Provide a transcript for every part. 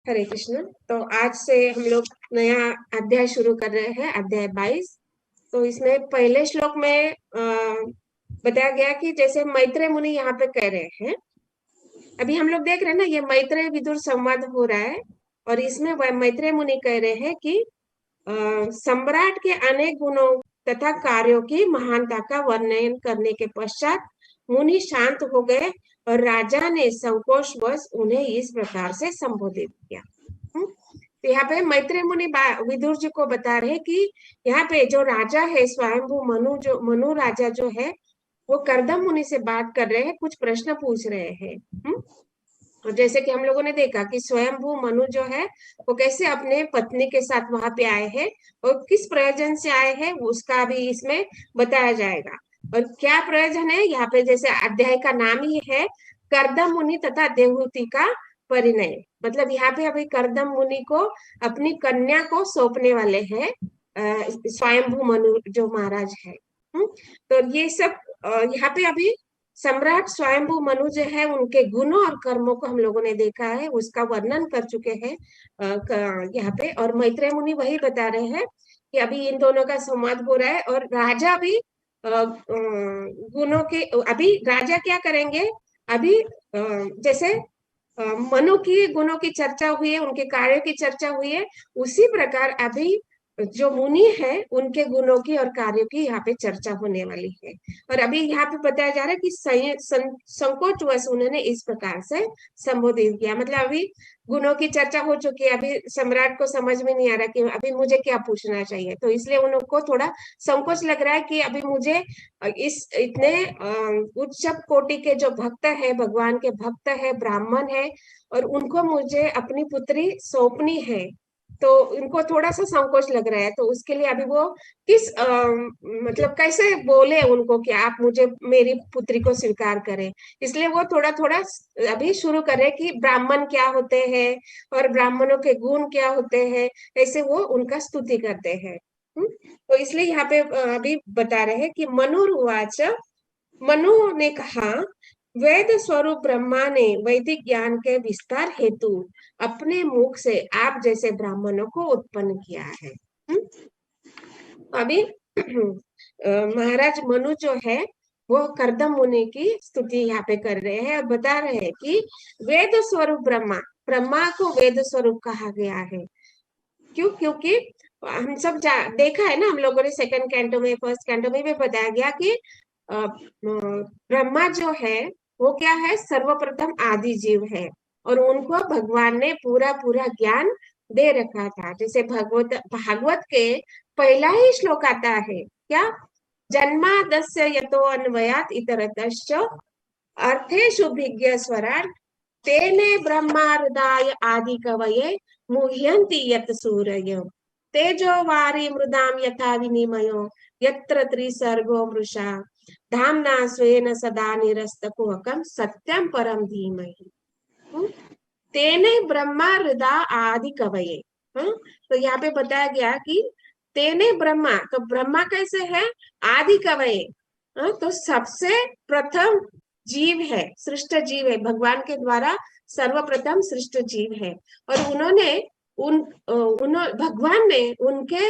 हरे कृष्ण। तो आज से हम लोग नया अध्याय शुरू कर रहे हैं, अध्याय 22। तो इसमें पहले श्लोक में बताया गया कि जैसे मैत्रेय मुनि यहाँ पे कह रहे हैं, अभी हम लोग देख रहे हैं ना, ये मैत्रेय विदुर संवाद हो रहा है। और इसमें मैत्रेय मुनि कह रहे हैं कि सम्राट के अनेक गुणों तथा कार्यों की महानता का वर्णन करने के पश्चात मुनि शांत हो गए और राजा ने संकोचवश उन्हें इस प्रकार से संबोधित किया। तो यहाँ पे मैत्रेय मुनि विदुर जी को बता रहे कि यहाँ पे जो राजा है स्वयंभू मनु राजा जो है, वो कर्दम मुनि से बात कर रहे हैं, कुछ प्रश्न पूछ रहे हैं। और जैसे कि हम लोगों ने देखा कि स्वयंभू मनु जो है वो कैसे अपने पत्नी के साथ वहां पे आए हैं और किस प्रयोजन से आए हैं उसका भी इसमें बताया जाएगा। और क्या प्रयोजन है यहाँ पे, जैसे अध्याय का नाम ही है कर्दम मुनि तथा देवहूति का परिणय। मतलब यहाँ पे अभी कर्दम मुनि को अपनी कन्या को सौंपने वाले हैं स्वयंभू मनु जो महाराज है। तो ये सब यहाँ पे अभी सम्राट स्वयंभू मनु जो है उनके गुणों और कर्मों को हम लोगों ने देखा है, उसका वर्णन कर चुके हैं यहाँ पे। और मैत्रेय मुनि वही बता रहे हैं कि अभी इन दोनों का संवाद हो रहा है और राजा भी गुणों के, अभी राजा क्या करेंगे, अभी जैसे मनु की गुणों की चर्चा हुई है, उनके कार्यों की चर्चा हुई है, उसी प्रकार अभी जो मुनि है उनके गुणों की और कार्यों की यहाँ पे चर्चा होने वाली है। और अभी यहाँ पे बताया जा रहा है कि संकोचवश उन्होंने इस प्रकार से संबोधित किया। मतलब अभी गुणों की चर्चा हो चुकी है, अभी सम्राट को समझ में नहीं आ रहा कि अभी मुझे क्या पूछना चाहिए, तो इसलिए उनको थोड़ा संकोच लग रहा है कि अभी मुझे इस इतने उच्च कोटि के जो भक्त है, भगवान के भक्त है, ब्राह्मण है, और उनको मुझे अपनी पुत्री सौंपनी है, तो इनको थोड़ा सा संकोच लग रहा है। तो उसके लिए अभी वो किस मतलब कैसे बोले उनको कि आप मुझे मेरी पुत्री को स्वीकार करें, इसलिए वो थोड़ा थोड़ा अभी शुरू करे कि ब्राह्मण क्या होते हैं और ब्राह्मणों के गुण क्या होते हैं, ऐसे वो उनका स्तुति करते हैं। तो इसलिए यहाँ पे अभी बता रहे हैं कि मनुरुवाच, मनु ने कहा, वेद स्वरूप ब्रह्मा ने वैदिक ज्ञान के विस्तार हेतु अपने मुख से आप जैसे ब्राह्मणों को उत्पन्न किया है। अभी महाराज मनु जो है वो कर्दम मुनि की स्तुति यहाँ पे कर रहे हैं और बता रहे हैं कि वेद स्वरूप ब्रह्मा, ब्रह्मा को वेद स्वरूप कहा गया है। क्यों? क्योंकि हम सब देखा है ना, हम लोगों ने सेकंड कैंटो में, फर्स्ट कैंटो में भी बताया गया कि ब्रह्मा जो है वो क्या है, सर्वप्रथम आदि जीव है और उनको भगवान ने पूरा पूरा ज्ञान दे रखा था। जैसे भागवत के पहला ही श्लोक आता है क्या, जन्मादस्य यतो अन्वयात इतरतश्च अर्थेषु भिज्ञ स्वराट तेने ब्रह्मार्दाय आदि कवये मुह्यन्ति यत सूरय तेजो वारी मृदाम यथा विनिमयो यत्र त्रिसर्गो मृषा धामना स्वेन सदा निरस्तकुहकं सत्यम परम धीमहि तेने ब्रह्मा हृदय आदि कवये। तो यहाँ पे बताया गया कि तेने ब्रह्मा, तो ब्रह्मा कैसे है, आदि कवये, तो सबसे प्रथम जीव है, सृष्ट जीव है, भगवान के द्वारा सर्वप्रथम सृष्ट जीव है। और उन्होंने भगवान ने उनके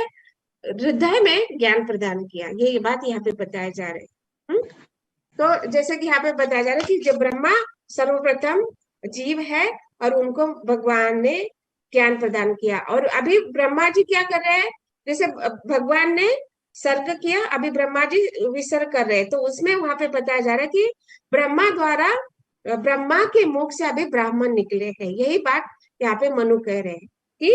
हृदय में ज्ञान प्रदान किया, ये बात यहाँ पे बताया जा रहा है। तो जैसे कि यहाँ पे बताया जा रहा है कि जब ब्रह्मा सर्वप्रथम जीव है और उनको भगवान ने ज्ञान प्रदान किया, और अभी ब्रह्मा जी क्या कर रहे हैं, जैसे भगवान ने सर्ग किया, अभी ब्रह्मा जी विसर्ग कर रहे हैं, तो उसमें वहां पे बताया जा रहा है कि ब्रह्मा द्वारा, ब्रह्मा के मुख से अभी ब्राह्मण निकले हैं। यही बात यहाँ पे मनु कह रहे हैं कि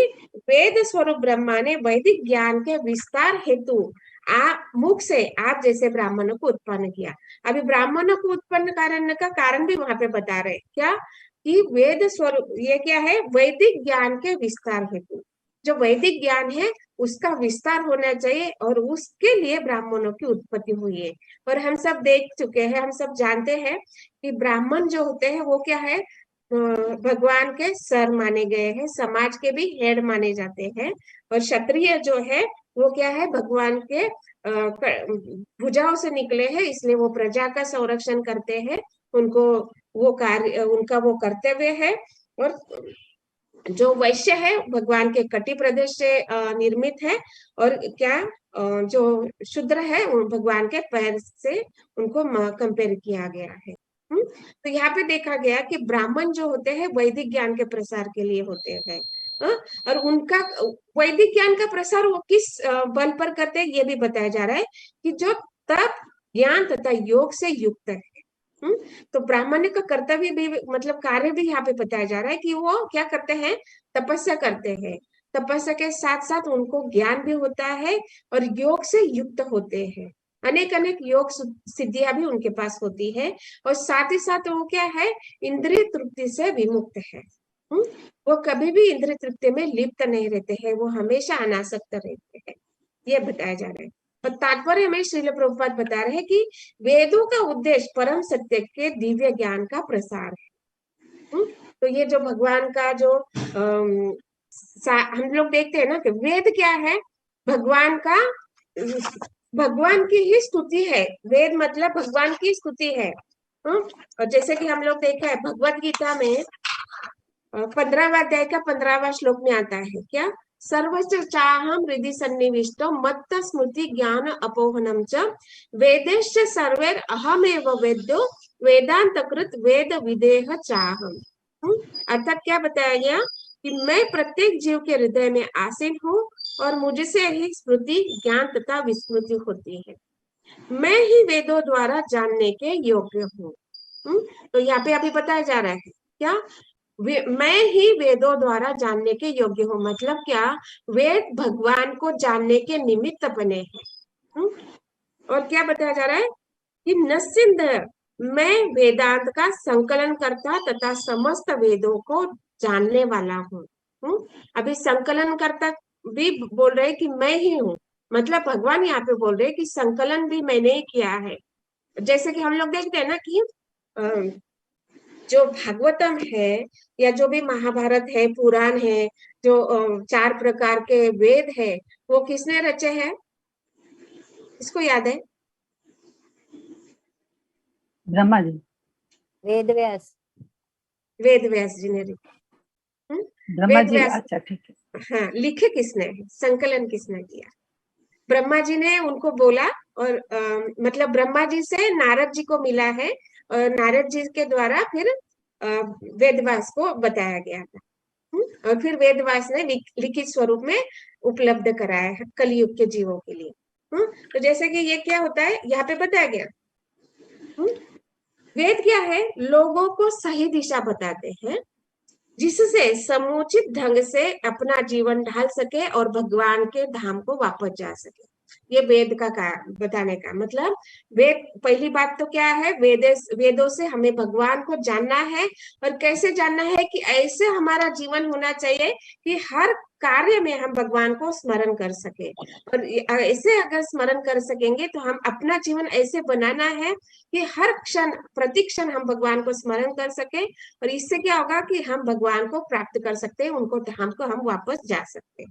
वेद स्वरूप ब्रह्मा ने वैदिक ज्ञान के विस्तार हेतु आप मुख से आप जैसे ब्राह्मणों को उत्पन्न किया। अभी ब्राह्मणों को उत्पन्न करने का कारण भी वहां पे बता रहे क्या, कि वेद स्वरूप, ये क्या है, वैदिक ज्ञान के विस्तार हेतु, जो वैदिक ज्ञान है उसका विस्तार होना चाहिए और उसके लिए ब्राह्मणों की उत्पत्ति हुई है। और हम सब देख चुके हैं, हम सब जानते हैं कि ब्राह्मण जो होते हैं वो क्या है, भगवान के सर माने गए हैं, समाज के भी हेड माने जाते हैं। और क्षत्रिय जो है वो क्या है, भगवान के भुजाओं से निकले हैं, इसलिए वो प्रजा का संरक्षण करते हैं, उनको वो कार्य, उनका वो कर्तव्य है। और जो वैश्य है भगवान के कटी प्रदेश से निर्मित है, और क्या जो शूद्र है वो भगवान के पैर से उनको कंपेयर किया गया है। तो यहाँ पे देखा गया कि ब्राह्मण जो होते हैं वैदिक ज्ञान के प्रसार के लिए होते हैं। और उनका वैदिक ज्ञान का प्रसार वो किस बल पर करते हैं ये भी बताया जा रहा है कि जो तप ज्ञान तथा योग से युक्त है। तो ब्राह्मण का कर्तव्य भी मतलब कार्य भी यहाँ पे बताया जा रहा है कि वो क्या करते हैं, तपस्या करते हैं। तपस्या के साथ साथ उनको ज्ञान भी होता है और योग से युक्त होते हैं। अनेक अनेक योग सिद्धियां भी उनके पास होती है, और साथ ही साथ वो क्या है, इंद्रिय तृप्ति से विमुक्त है। वो कभी भी इंद्रिय तृप्ति में लिप्त नहीं रहते हैं, वो हमेशा अनासक्त रहते हैं, ये बताया जा रहा है। और तात्पर्य में श्रील प्रभुपाद बता रहे हैं कि वेदों का उद्देश्य परम सत्य के दिव्य ज्ञान का प्रसार है। तो ये जो भगवान का जो हम लोग देखते हैं ना कि वेद क्या है, भगवान का, भगवान की ही स्तुति है। वेद मतलब भगवान की स्तुति है। और जैसे कि हम लोग देखा है भगवत गीता में 15वां अध्याय का 15वां श्लोक में आता है क्या, सर्वच चाहम हृदि सन्निविष्टो मत्त स्मृति ज्ञान अपोहनम च वेदेश्च सर्वैर अहमेव वेद्यो वेदांत कृत वेद विदेह चाहम। अर्थात क्या बताया गया कि मैं प्रत्येक जीव के हृदय में आसीन हूँ और मुझसे ही स्मृति ज्ञान तथा विस्मृति होती है। मैं ही वेदों द्वारा जानने के योग्य हूँ। तो यहाँ पे अभी बताया जा रहा है क्या, मैं ही वेदों द्वारा जानने के योग्य हूँ, मतलब क्या, वेद भगवान को जानने के निमित्त बने हैं। और क्या बताया जा रहा है कि नसिंद, मैं वेदांत का संकलन करता तथा समस्त वेदों को जानने वाला हूँ। अभी संकलन करता भी बोल रहे कि मैं ही हूँ, मतलब भगवान यहाँ पे बोल रहे कि संकलन भी मैंने ही किया है। जैसे कि हम लोग देखते हैं ना कि जो भागवतम है या जो भी महाभारत है, पुराण है, जो 4 प्रकार के वेद है, वो किसने रचे हैं, इसको याद है? ब्रह्मा जी। वेद व्यास। वेद व्यास जी ने लिखे। ब्रह्मा जी, अच्छा ठीक है। हाँ, लिखे किसने है, संकलन किसने किया? ब्रह्मा जी ने उनको बोला, और मतलब ब्रह्मा जी से नारद जी को मिला है, और नारद जी के द्वारा फिर वेदव्यास को बताया गया था। और फिर वेदव्यास ने लिखित स्वरूप में उपलब्ध कराया है कलयुग के जीवों के लिए। तो जैसे कि ये क्या होता है यहाँ पे बताया गया, वेद क्या है, लोगों को सही दिशा बताते हैं जिससे समुचित ढंग से अपना जीवन ढाल सके और भगवान के धाम को वापस जा सके। ये वेद का बताने का मतलब, वेद पहली बात तो क्या है, वेदों से हमें भगवान को जानना है। और कैसे जानना है कि ऐसे हमारा जीवन होना चाहिए कि हर कार्य में हम भगवान को स्मरण कर सके, और ऐसे अगर स्मरण कर सकेंगे तो हम अपना जीवन ऐसे बनाना है कि हर क्षण प्रति क्षण हम भगवान को स्मरण कर सके, और इससे क्या होगा कि हम भगवान को प्राप्त कर सकते हैं, उनको धाम को हम वापस जा सकते हैं।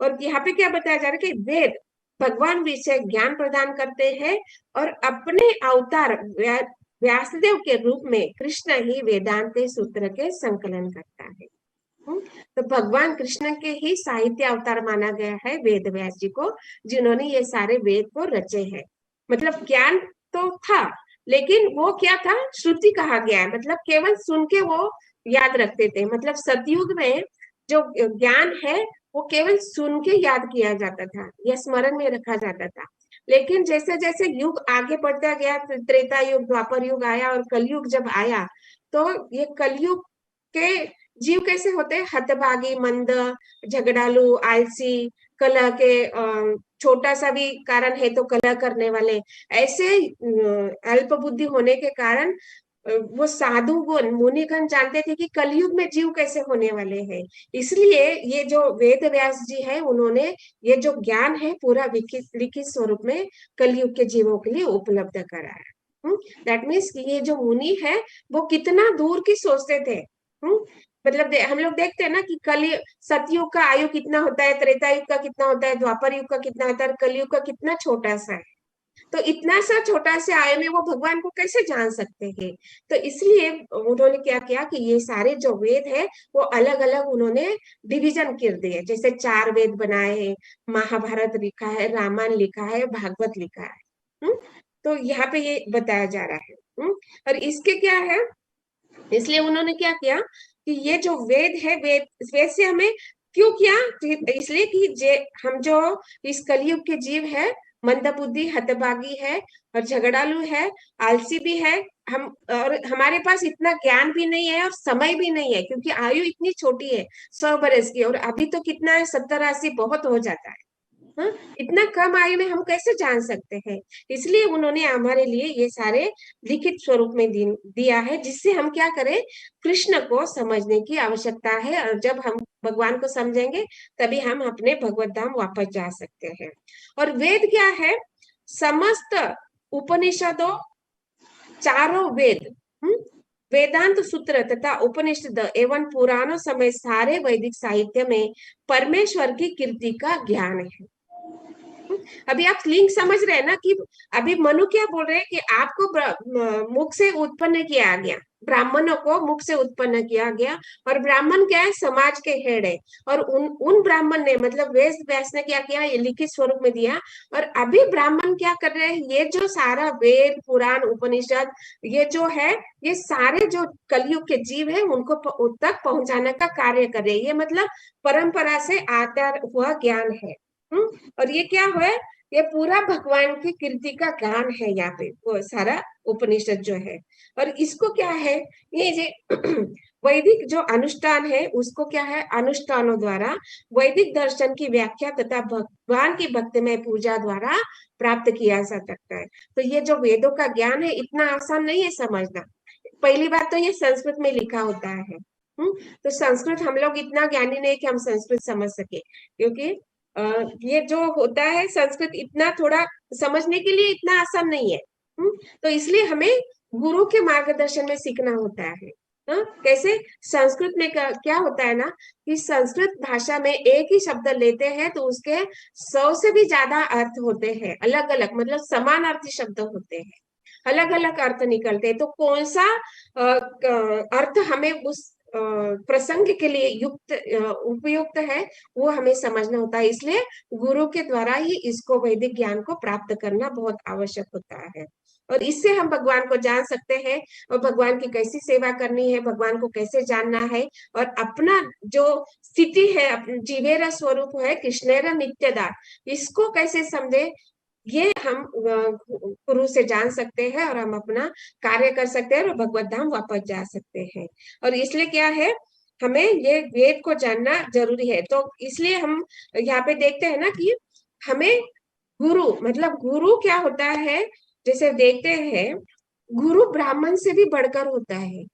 और यहाँ पे क्या बताया जा रहा है कि वेद भगवान विषय ज्ञान प्रदान करते हैं, और अपने अवतार व्यासदेव के रूप में कृष्ण ही वेदांत सूत्र के संकलन करता है। तो भगवान कृष्ण के ही साहित्य अवतार माना गया है वेद व्यास जी को, जिन्होंने ये सारे वेद को रचे हैं। मतलब ज्ञान तो था, लेकिन वो क्या था, श्रुति कहा गया है, मतलब केवल सुन के वो याद रखते थे। मतलब सतयुग में जो ज्ञान है वो केवल सुन के याद किया जाता था या स्मरण में रखा जाता था। लेकिन जैसे जैसे युग आगे बढ़ता गया, त्रेता युग, द्वापर युग आया और कलयुग जब आया, तो ये कलयुग के जीव कैसे होते हैं, हतभागी, मंद, झगड़ालू, आलसी, कलह के, छोटा सा भी कारण है तो कलह करने वाले, ऐसे अल्प बुद्धि होने के कारण वो साधुगण मुनिगण जानते थे कि कलयुग में जीव कैसे होने वाले हैं। इसलिए ये जो वेद व्यास जी है, उन्होंने ये जो ज्ञान है पूरा लिखित स्वरूप में कलयुग के जीवों के लिए उपलब्ध कराया। दैट मीन्स ये जो मुनि है वो कितना दूर की सोचते थे। मतलब हम लोग देखते हैं ना कि सतयुग का आयु कितना होता है, त्रेता युग का कितना होता है, द्वापर युग का कितना होता है, कलयुग का कितना छोटा सा है। तो इतना सा छोटा से आयु में वो भगवान को कैसे जान सकते हैं? तो इसलिए उन्होंने क्या किया कि ये सारे जो वेद है वो अलग अलग उन्होंने डिवीजन कर दिए। जैसे 4 वेद बनाए हैं, महाभारत लिखा है, रामायण लिखा है, भागवत लिखा है। तो यहाँ पे ये बताया जा रहा है। और इसके क्या है, इसलिए उन्होंने क्या किया कि ये जो वेद है, वेद से हमें क्यों किया, इसलिए कि हम जो इस कलयुग के जीव है, मंदबुद्धि, हतभागी है और झगड़ालू है, आलसी भी है, हम और हमारे पास इतना ज्ञान भी नहीं है और समय भी नहीं है, क्योंकि आयु इतनी छोटी है 100 बरस की, और अभी तो कितना है 70-80 बहुत हो जाता है। हाँ, इतना कम आयु में हम कैसे जान सकते हैं? इसलिए उन्होंने हमारे लिए ये सारे लिखित स्वरूप में दिया है, जिससे हम क्या करें, कृष्ण को समझने की आवश्यकता है। और जब हम भगवान को समझेंगे तभी हम अपने भगवत धाम वापस जा सकते हैं। और वेद क्या है? समस्त उपनिषदों, चारों वेद, वेदांत सूत्र तथा उपनिषद एवं पुराणों समेत सारे वैदिक साहित्य में परमेश्वर की कीर्ति का ज्ञान है। अभी आप लिंक समझ रहे हैं ना, कि अभी मनु क्या बोल रहे हैं कि आपको मुख से उत्पन्न किया गया, ब्राह्मणों को मुख से उत्पन्न किया गया, और ब्राह्मण क्या है, समाज के हेड है। और उन ब्राह्मण ने, मतलब वेद व्यास ने क्या किया, ये लिखित स्वरूप में दिया। और अभी ब्राह्मण क्या कर रहे हैं, ये जो सारा वेद पुराण उपनिषद ये जो है, ये सारे जो कलयुग के जीव है उनको तक पहुंचाने का कार्य कर रहे हैं। ये मतलब परंपरा से आता हुआ ज्ञान है। और ये क्या हुआ, ये पूरा भगवान की कीर्ति का ज्ञान है यहाँ पे, वो सारा उपनिषद जो है। और इसको क्या है, ये वैदिक जो अनुष्ठान है उसको क्या है, अनुष्ठानों द्वारा वैदिक दर्शन की व्याख्या तथा भगवान की भक्तिमय पूजा द्वारा प्राप्त किया जा सकता है। तो ये जो वेदों का ज्ञान है इतना आसान नहीं है समझना। पहली बात तो ये संस्कृत में लिखा होता है। तो संस्कृत, हम लोग इतना ज्ञानी नहीं कि हम संस्कृत समझ सके, क्योंकि ये जो होता है संस्कृत इतना थोड़ा समझने के लिए इतना आसान नहीं है। तो इसलिए हमें गुरु के मार्गदर्शन में सीखना होता है। कैसे, संस्कृत में क्या होता है ना, कि संस्कृत भाषा में एक ही शब्द लेते हैं तो उसके 100 से भी ज्यादा अर्थ होते हैं, अलग अलग, मतलब समान अर्थी शब्द होते हैं, अलग अलग अर्थ निकलते हैं। तो कौन सा अर्थ हमें उस प्रसंग के लिए उपयुक्त है वो हमें समझना होता है। इसलिए गुरु के द्वारा ही इसको, वैदिक ज्ञान को प्राप्त करना बहुत आवश्यक होता है। और इससे हम भगवान को जान सकते हैं, और भगवान की कैसी सेवा करनी है, भगवान को कैसे जानना है, और अपना जो स्थिति है, जीवेरा स्वरूप है, कृष्णेरा नित्यदा, इसको कैसे समझे, ये हम गुरु से जान सकते हैं, और हम अपना कार्य कर सकते हैं और भगवत धाम वापस जा सकते हैं। और इसलिए क्या है, हमें ये वेद को जानना जरूरी है। तो इसलिए हम यहाँ पे देखते हैं ना कि हमें गुरु, मतलब गुरु क्या होता है, जैसे देखते हैं गुरु ब्राह्मण से भी बढ़कर होता है।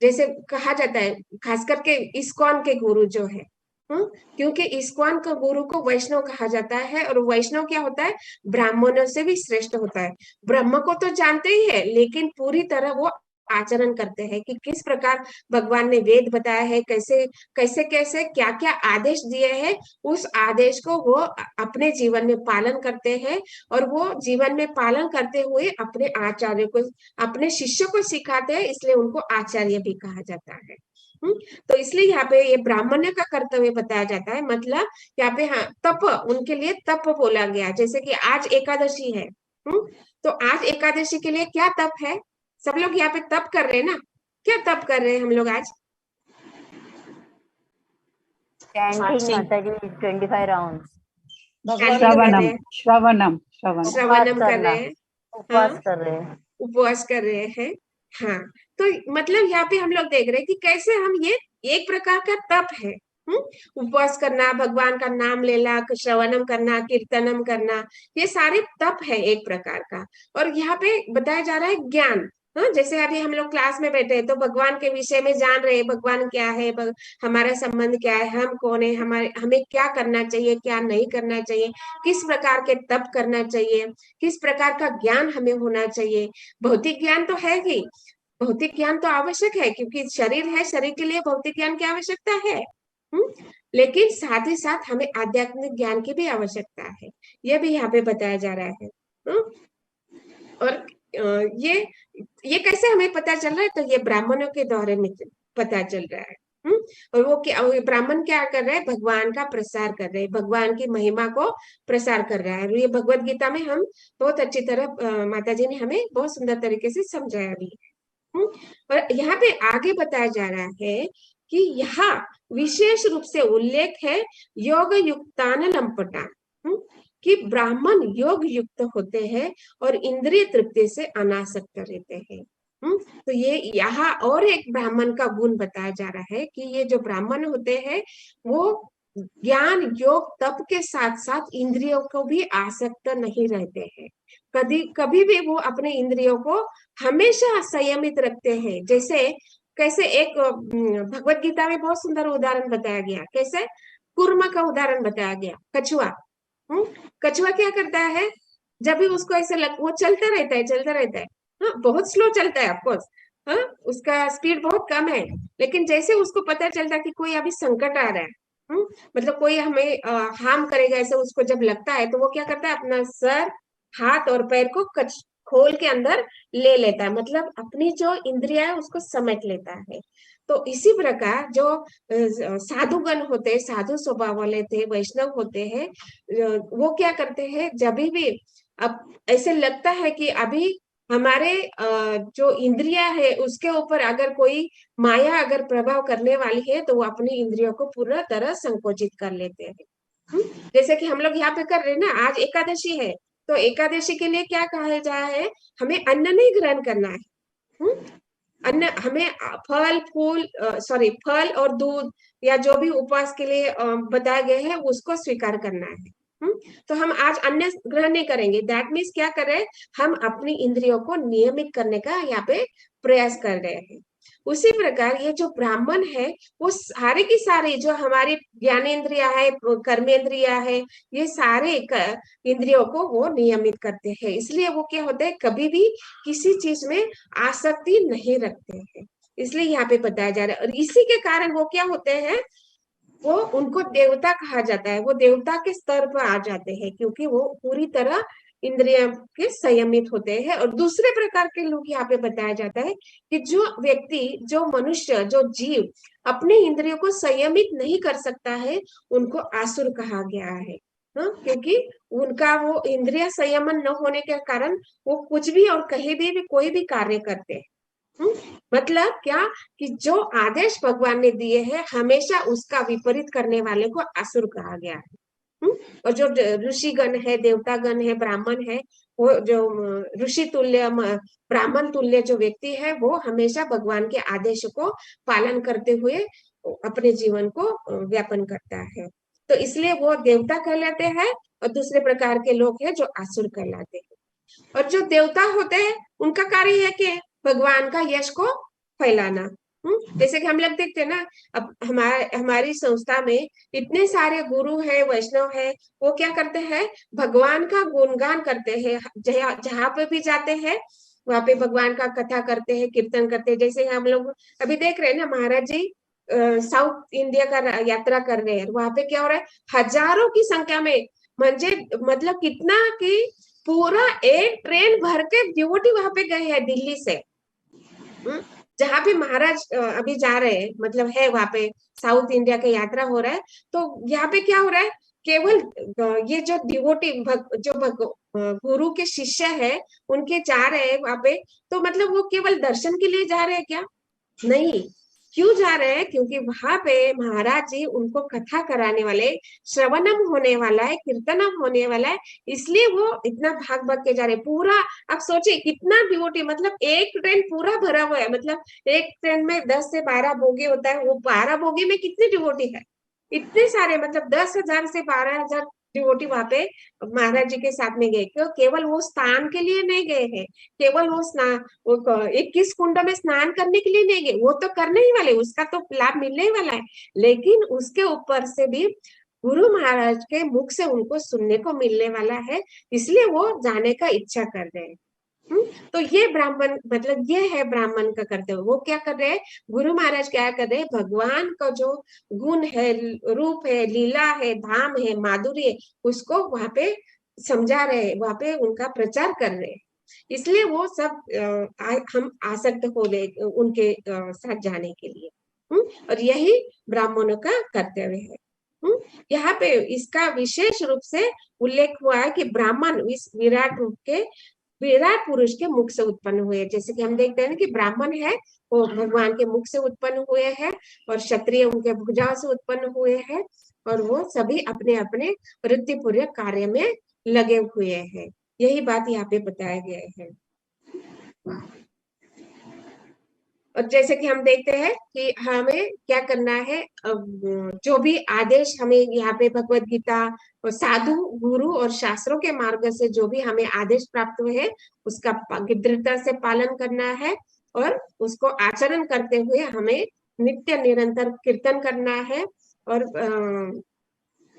जैसे कहा जाता है, खास करके इस्कॉन के गुरु जो है, क्योंकि इस्कॉन का गुरु को वैष्णव कहा जाता है, और वैष्णव क्या होता है, ब्राह्मणों से भी श्रेष्ठ होता है। ब्रह्म को तो जानते ही है, लेकिन पूरी तरह वो आचरण करते हैं कि किस प्रकार भगवान ने वेद बताया है, कैसे कैसे कैसे क्या क्या आदेश दिए हैं, उस आदेश को वो अपने जीवन में पालन करते हैं, और वो जीवन में पालन करते हुए अपने आचार्य को, अपने शिष्य को सिखाते हैं, इसलिए उनको आचार्य भी कहा जाता है। तो इसलिए यहाँ पे ये ब्राह्मण्य का कर्तव्य बताया जाता है। मतलब यहाँ पे, हाँ, तप, उनके लिए तप बोला गया। जैसे कि आज एकादशी है, तो आज एकादशी के लिए क्या तप है, सब लोग यहाँ पे तप कर रहे हैं ना, क्या तप कर रहे हैं हम लोग आज? Chanting Mataji 25 rounds. श्रवणम कर रहे हैं, उपवास कर रहे हैं, उपवास कर रहे हैं। हाँ, तो मतलब यहाँ पे हम लोग देख रहे हैं कि कैसे हम, ये एक प्रकार का तप है। उपवास करना, भगवान का नाम लेना, श्रवणम करना, कीर्तनम करना, ये सारे तप है एक प्रकार का। और यहाँ पे बताया जा रहा है ज्ञान। जैसे अभी हम लोग क्लास में बैठे हैं तो भगवान के विषय में जान रहे हैं, भगवान क्या है, हमारा संबंध क्या है, हम कौन है, हमें क्या करना चाहिए, क्या नहीं करना चाहिए, किस प्रकार के तप करना चाहिए, किस प्रकार का ज्ञान हमें होना चाहिए। भौतिक ज्ञान तो है ही, भौतिक ज्ञान तो आवश्यक है, क्योंकि शरीर है, शरीर के लिए भौतिक ज्ञान की आवश्यकता है। लेकिन साथ ही साथ हमें आध्यात्मिक ज्ञान की भी आवश्यकता है, यह भी यहाँ पे बताया जा रहा है। और ये कैसे हमें पता चल रहा है, तो ये ब्राह्मणों के दौरे में पता चल रहा है। और वो क्या, ब्राह्मण क्या कर रहे हैं, भगवान का प्रसार कर रहे हैं, भगवान की महिमा को प्रसार कर रहा है। ये भगवत गीता में हम बहुत अच्छी तरह माता जी ने हमें बहुत सुंदर तरीके से समझाया भी है। और यहाँ पे आगे बताया जा रहा है कि यहाँ विशेष रूप से उल्लेख है योग युक्तान लंपटा, कि ब्राह्मण योग युक्त होते हैं और इंद्रिय तृप्ति से अनासक्त रहते हैं। तो ये यहाँ और एक ब्राह्मण का गुण बताया जा रहा है कि ये जो ब्राह्मण होते हैं वो ज्ञान योग तप के साथ साथ इंद्रियों को भी आसक्त नहीं रहते हैं। कभी भी वो अपने इंद्रियों को हमेशा संयमित रखते हैं। जैसे कैसे एक भगवत गीता में बहुत सुंदर उदाहरण बताया गया, कैसे कूर्म का उदाहरण बताया गया, कछुआ। कछुआ क्या करता है, जब भी उसको ऐसे वो चलता रहता है, हाँ बहुत स्लो चलता है ऑफकोर्स, हाँ उसका स्पीड बहुत कम है, लेकिन जैसे उसको पता चलता है कि कोई अभी संकट आ रहा है, मतलब कोई हमें हार्म करेगा, ऐसे उसको जब लगता है तो वो क्या करता है, अपना सर हाथ और पैर को खोल के अंदर ले लेता है, मतलब अपनी जो इंद्रिया है उसको समेट लेता है। तो इसी प्रकार जो साधुगण होते हैं, साधु स्वभाव वाले थे, वैष्णव होते हैं, वो क्या करते हैं, जब भी अब ऐसे लगता है कि अभी हमारे जो इंद्रिया है उसके ऊपर अगर कोई माया अगर प्रभाव करने वाली है, तो वो अपनी इंद्रियों को पूरा तरह संकोचित कर लेते हैं। जैसे कि हम लोग यहाँ पे कर रहे हैं ना, आज एकादशी है, तो एकादशी के लिए क्या कहा जा रहा है, हमें अन्न नहीं ग्रहण करना है। अन्न हमें फल और दूध या जो भी उपवास के लिए बताए गए हैं उसको स्वीकार करना है। तो हम आज अन्न ग्रहण नहीं करेंगे, दैट मीन्स क्या कर रहे हैं, हम अपनी इंद्रियों को नियमित करने का यहाँ पे प्रयास कर रहे हैं। उसी प्रकार ये जो ब्राह्मण है वो सारे की सारी जो हमारी ज्ञानेन्द्रिया है, कर्मेंद्रिया है, ये सारे इंद्रियों को वो नियमित करते हैं। इसलिए वो क्या होता है, कभी भी किसी चीज में आसक्ति नहीं रखते हैं। इसलिए यहाँ पे बताया जा रहा है। और इसी के कारण वो क्या होते हैं, वो उनको देवता कहा जाता है, वो देवता के स्तर पर आ जाते हैं, क्योंकि वो पूरी तरह इंद्रिय के संयमित होते हैं। और दूसरे प्रकार के लोग यहाँ पे बताया जाता है कि जो व्यक्ति, जो मनुष्य, जो जीव अपने इंद्रियों को संयमित नहीं कर सकता है, उनको आसुर कहा गया है। क्योंकि उनका वो इंद्रिय संयमन न होने के कारण वो कुछ भी और कहीं भी कोई भी कार्य करते हैं। मतलब क्या कि जो आदेश भगवान ने दिए हैं हमेशा उसका विपरीत करने वाले को असुर कहा गया है। और जो ऋषिगण है, देवतागण है, ब्राह्मण है, वो जो ऋषि तुल्य ब्राह्मण तुल्य जो व्यक्ति है, वो हमेशा भगवान के आदेश को पालन करते हुए अपने जीवन को व्यापन करता है। तो इसलिए वो देवता कहलाते हैं, और दूसरे प्रकार के लोग हैं जो असुर कहलाते हैं। और जो देवता होते हैं उनका कार्य है कि भगवान का यश को फैलाना। जैसे कि हम लोग देखते हैं ना, अब हमारी संस्था में इतने सारे गुरु है, वैष्णव है, वो क्या करते हैं, भगवान का गुणगान करते हैं। जहाँ पे भी जाते हैं वहां पे भगवान का कथा करते हैं, कीर्तन करते हैं। जैसे हम लोग अभी देख रहे हैं ना, महाराज जी साउथ इंडिया का यात्रा कर रहे हैं, वहां पे क्या हो रहा है, हजारों की संख्या में, मतलब कितना कि पूरा एक ट्रेन भर के डिवोटी वहां पे गए हैं दिल्ली से। जहाँ पे महाराज अभी जा रहे हैं, मतलब है वहां पे साउथ इंडिया का यात्रा हो रहा है। तो यहाँ पे क्या हो रहा है, केवल ये जो डिवोटी गुरु के शिष्य है उनके जा रहे हैं वहां पे, तो मतलब वो केवल दर्शन के लिए जा रहे हैं क्या? नहीं। क्यों जा रहे हैं? क्योंकि वहां पे महाराज जी उनको कथा कराने वाले, श्रवणम होने वाला है, कीर्तनम होने वाला है, इसलिए वो इतना भाग भाग के जा रहे हैं। पूरा आप सोचिए कितना डिवोटी, मतलब एक ट्रेन पूरा भरा हुआ है, मतलब एक ट्रेन में 10 से 12 बोगी होता है, वो 12 बोगी में कितने डिवोटी है, इतने सारे, मतलब 10,000 से 12,000 डिवोटी वहां पे महाराज जी के साथ में गए। क्यों? केवल वो स्नान के लिए नहीं गए हैं, केवल वो 21 कुंड में स्नान करने के लिए नहीं गए, वो तो करने ही वाले, उसका तो लाभ मिलने ही वाला है, लेकिन उसके ऊपर से भी गुरु महाराज के मुख से उनको सुनने को मिलने वाला है, इसलिए वो जाने का इच्छा कर रहे हैं। तो ये ब्राह्मण, मतलब ये है ब्राह्मण का करते हुए, वो क्या कर रहे हैं, गुरु महाराज क्या कर रहे हैं, भगवान का जो गुण है, रूप है, लीला है, धाम है, माधुर्य, उसको वहां पे समझा रहे, वहां पे उनका प्रचार कर रहे हैं, इसलिए वो सब हम आसक्त हो गए उनके साथ जाने के लिए। और यही ब्राह्मणों का कर्तव्य है। यहाँ पे इसका विशेष रूप से उल्लेख हुआ है कि ब्राह्मण इस विराट रूप के विराट पुरुष के मुख से उत्पन्न हुए। जैसे कि हम देखते हैं ना कि ब्राह्मण है वो भगवान के मुख से उत्पन्न हुए हैं, और क्षत्रिय उनके भुजाओं से उत्पन्न हुए हैं, और वो सभी अपने अपने वृत्तिपूर्य कार्य में लगे हुए हैं। यही बात यहाँ पे बताया गया है। और जैसे कि हम देखते हैं कि हमें क्या करना है, जो भी आदेश हमें यहाँ पे भगवत गीता और साधु गुरु और शास्त्रों के मार्ग से जो भी हमें आदेश प्राप्त हुए हैं उसका दृढ़ता से पालन करना है, और उसको आचरण करते हुए हमें नित्य निरंतर कीर्तन करना है, और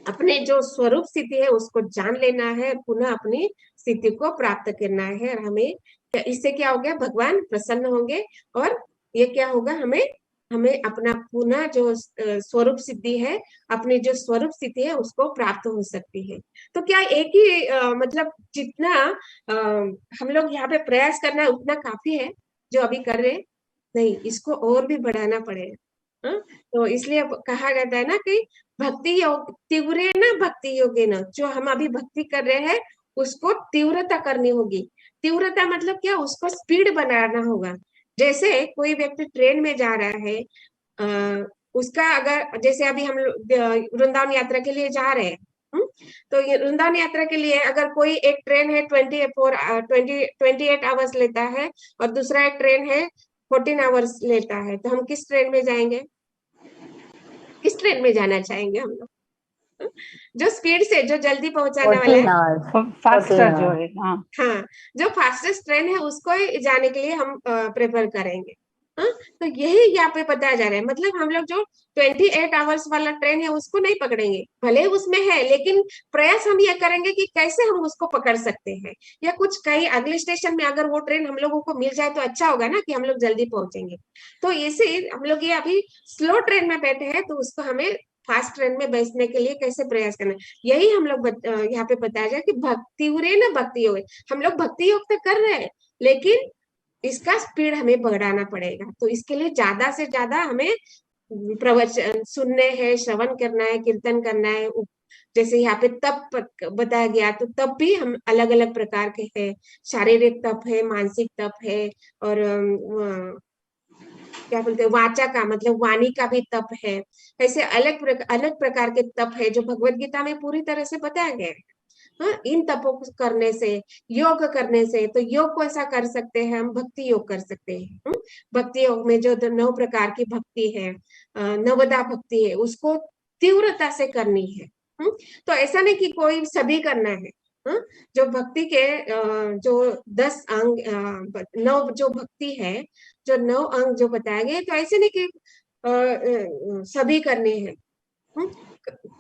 अपने जो स्वरूप स्थिति है उसको जान लेना है, पुनः अपनी स्थिति को प्राप्त करना है। और हमें इससे क्या हो गया, भगवान प्रसन्न होंगे, और ये क्या होगा, हमें अपना पुनः जो स्वरूप सिद्धि है, अपनी जो स्वरूप स्थिति है उसको प्राप्त हो सकती है। तो क्या एक ही मतलब जितना हम लोग यहाँ पे प्रयास करना है उतना काफी है जो अभी कर रहे हैं? नहीं, इसको और भी बढ़ाना पड़ेगा। तो इसलिए कहा जाता है ना कि भक्ति योग तीव्र ना भक्ति योगे न, जो हम अभी भक्ति कर रहे हैं उसको तीव्रता करनी होगी। तीव्रता मतलब क्या, उसको स्पीड बनाना होगा। जैसे कोई व्यक्ति ट्रेन में जा रहा है, उसका अगर जैसे अभी हम वृंदावन यात्रा के लिए जा रहे हैं, तो ये वृंदावन यात्रा के लिए अगर कोई एक ट्रेन है 28 आवर्स लेता है, और दूसरा एक ट्रेन है 14 आवर्स लेता है, तो हम किस ट्रेन में जाएंगे? किस ट्रेन में जाना चाहेंगे हम लोग? जो स्पीड से, जो जल्दी पहुंचाने वाला है, फास्टर जो है, हाँ, जो फास्टेस्ट ट्रेन है उसको ही जाने के लिए हम प्रेफर करेंगे। तो यही यहाँ पे बताया जा रहा है, मतलब हम लोग जो 28 आवर्स वाला ट्रेन है उसको नहीं पकड़ेंगे, भले उसमें है, लेकिन प्रयास हम ये करेंगे कि कैसे हम उसको पकड़ सकते हैं, या कुछ कहीं अगले स्टेशन में अगर वो ट्रेन हम लोगों को मिल जाए तो अच्छा होगा ना, कि हम लोग जल्दी पहुंचेंगे। तो इसे हम लोग ये अभी स्लो ट्रेन में बैठे हैं, तो उसको हमें फास्ट ट्रेन में बैठने के लिए कैसे प्रयास करना है, यही हम लोग यहाँ पे बताया जाए कि भक्ति उरे ना भक्ति योग। हम लोग भक्ति योग तो कर रहे हैं, लेकिन इसका स्पीड हमें बढ़ाना पड़ेगा। तो इसके लिए ज्यादा से ज्यादा हमें प्रवचन सुनने हैं, श्रवण करना है, कीर्तन करना है। जैसे यहाँ पे तप बताया गया, तो तप भी हम अलग अलग प्रकार के हैं, शारीरिक तप है, मानसिक तप है, और क्या बोलते हैं वाचा का मतलब वाणी का भी तप है। ऐसे अलग प्रकार के तप है जो भगवत गीता में पूरी तरह से बताया गया है। इन तपों को करने से, योग करने से, तो योग को ऐसा कर सकते हैं हम, भक्ति योग कर सकते हैं। भक्ति योग में जो 9 प्रकार की भक्ति है, नवदा भक्ति है, उसको तीव्रता से करनी है। तो ऐसा नहीं कि कोई सभी करना है। जो भक्ति के जो 10 अंग 9 जो भक्ति है, जो 9 अंग जो बताए गए, तो ऐसे नहीं कि सभी करने हैं।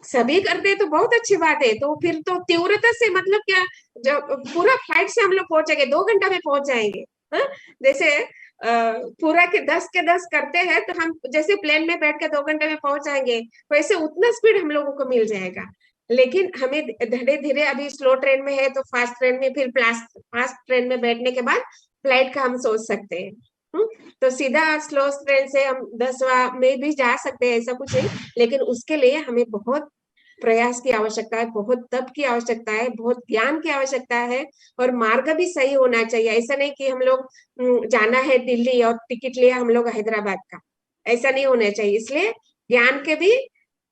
सभी करते हैं तो बहुत अच्छी बात है। तो फिर तो तीव्रता से मतलब क्या, जब पूरा फ्लाइट से हम लोग पहुंचेंगे 2 घंटा में पहुंच जाएंगे। जैसे पूरा के 10 करते हैं, तो हम जैसे प्लेन में बैठ के 2 घंटे में पहुंच जाएंगे, वैसे उतना स्पीड हम लोगों को मिल जाएगा। लेकिन हमें धीरे धीरे, अभी स्लो ट्रेन में है तो फास्ट ट्रेन में, फिर फास्ट ट्रेन में बैठने के बाद फ्लाइट का हम सोच सकते हैं। तो सीधा स्लो ट्रेन से हम 10वां में भी जा सकते हैं, ऐसा कुछ नहीं। लेकिन उसके लिए हमें बहुत प्रयास की आवश्यकता है, बहुत तप की आवश्यकता है, बहुत ज्ञान की आवश्यकता है, और मार्ग भी सही होना चाहिए। ऐसा नहीं कि हम लोग जाना है दिल्ली और टिकट लिया हम लोग हैदराबाद का, ऐसा नहीं होना चाहिए। इसलिए ज्ञान के भी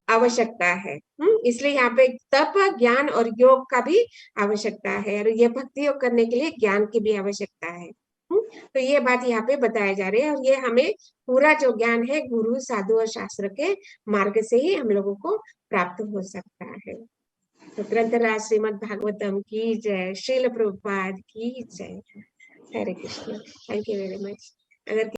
आवश्यकता है। इसलिए यहाँ पे तप, ज्ञान और योग का भी आवश्यकता है, और ये भक्ति योग करने के लिए ज्ञान की भी आवश्यकता है। तो ये बात यहाँ पे बताया जा रही है, और ये हमें पूरा जो ज्ञान है गुरु, साधु और शास्त्र के मार्ग से ही हम लोगों को प्राप्त हो सकता है। तो ग्रंथराज श्रीमद् भागवतम की जय, श्रील प्रभुपाद की जय। Hare Krishna. Thank you very much. अगर